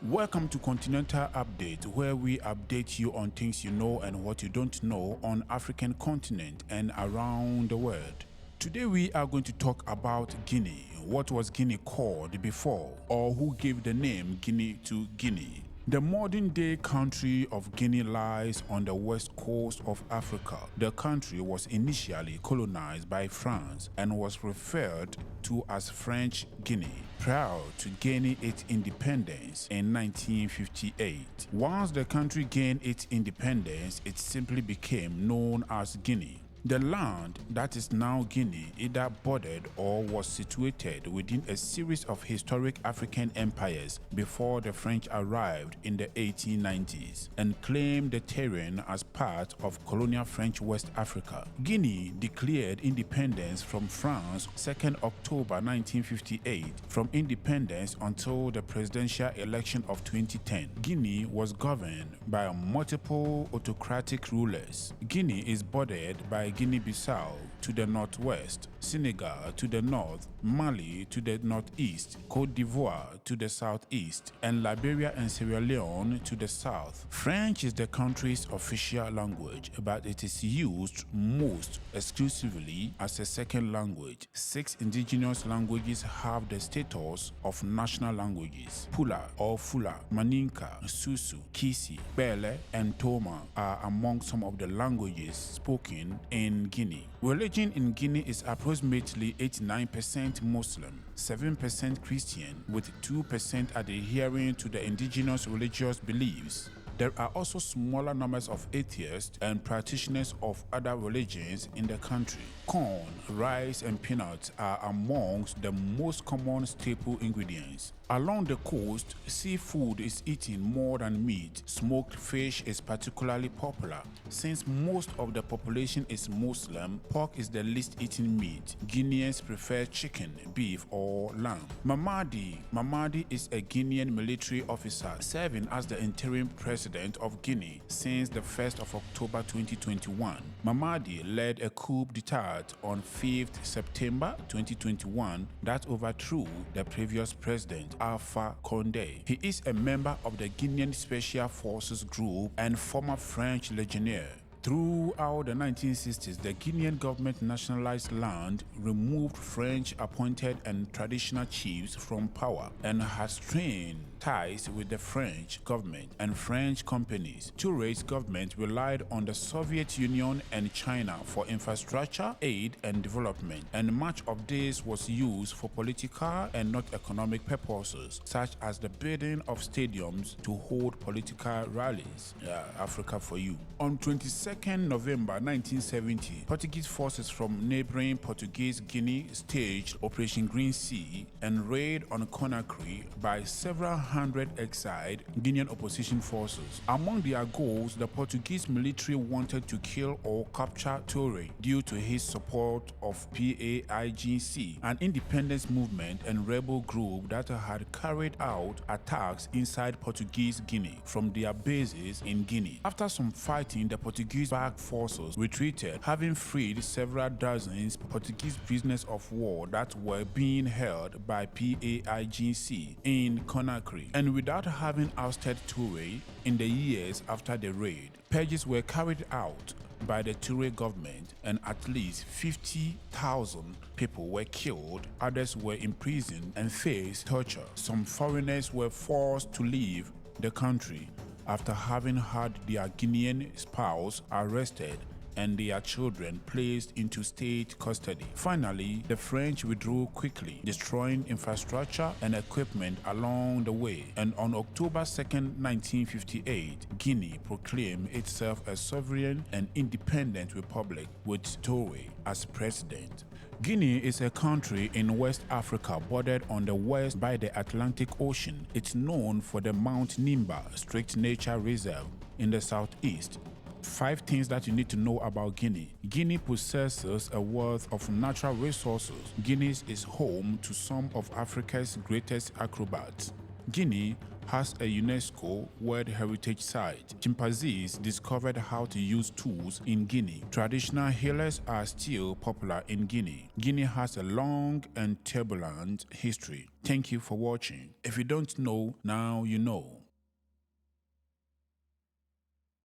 Welcome to continentaL Update, where we update you on things you know and what you don't know on African continent and around the world. Today we are going to talk about Guinea. What was Guinea called before, or who gave the name Guinea to Guinea? The modern-day country of Guinea lies on the west coast of Africa. The country was initially colonized by France and was referred to as French Guinea prior to gaining its independence in 1958. Once the country gained its independence, it simply became known as Guinea. The land that is now Guinea either bordered or was situated within a series of historic African empires before the French arrived in the 1890s and claimed the terrain as part of colonial French West Africa. Guinea declared independence from France 2nd October 1958. From independence until the presidential election of 2010, Guinea was governed by multiple autocratic rulers. Guinea is bordered by Guinea-Bissau to the northwest, Senegal to the north, Mali to the northeast, Côte d'Ivoire to the southeast, and Liberia and Sierra Leone to the south. French is the country's official language, but it is used most exclusively as a second language. 6 indigenous languages have the status of national languages. Pula or Fula, Maninka, Susu, Kisi, Bele, and Toma are among some of the languages spoken in Guinea. Religion in Guinea is approximately 89% Muslim, 7% Christian, with 2% adhering to the indigenous religious beliefs. There are also smaller numbers of atheists and practitioners of other religions in the country. Corn, rice, and peanuts are amongst the most common staple ingredients. Along the coast, seafood is eaten more than meat. Smoked fish is particularly popular. Since most of the population is Muslim, pork is the least eaten meat. Guineans prefer chicken, beef, or lamb. Mamadi is a Guinean military officer serving as the interim president of Guinea since the 1st of October 2021. Mamadi led a coup d'etat on 5th September 2021 that overthrew the previous president, Alpha Condé. He is a member of the Guinean Special Forces Group and former French legionnaire. Throughout the 1960s, the Guinean government nationalized land, removed French-appointed and traditional chiefs from power, and had strained ties with the French government and French companies. Touré's government relied on the Soviet Union and China for infrastructure, aid, and development, and much of this was used for political and not economic purposes, such as the building of stadiums to hold political rallies. Africa for you. On 22nd November 1970, Portuguese forces from neighboring Portuguese Guinea staged Operation Green Sea and raid on Conakry by several hundred exiled Guinean opposition forces. Among their goals, the Portuguese military wanted to kill or capture Touré due to his support of PAIGC, an independence movement and rebel group that had carried out attacks inside Portuguese Guinea from their bases in Guinea. After some fighting, the Portuguese-backed forces retreated, having freed several dozens Portuguese prisoners of war that were being held by PAIGC in Conakry. And without having ousted Touré in the years after the raid, purges were carried out by the Touré government and at least 50,000 people were killed, others were imprisoned and faced torture. Some foreigners were forced to leave the country after having had their Guinean spouse arrested and their children placed into state custody. Finally, the French withdrew quickly, destroying infrastructure and equipment along the way, and on October 2nd, 1958, Guinea proclaimed itself a sovereign and independent republic with Touré as president. Guinea is a country in West Africa bordered on the west by the Atlantic Ocean. It's known for the Mount Nimba Strict Nature Reserve in the southeast. 5 things that you need to know about Guinea. Guinea possesses a wealth of natural resources. Guinea is home to some of Africa's greatest acrobats. Guinea has a UNESCO World Heritage Site. Chimpanzees discovered how to use tools in Guinea. Traditional healers are still popular in Guinea. Guinea has a long and turbulent history. Thank you for watching. If you don't know, now you know.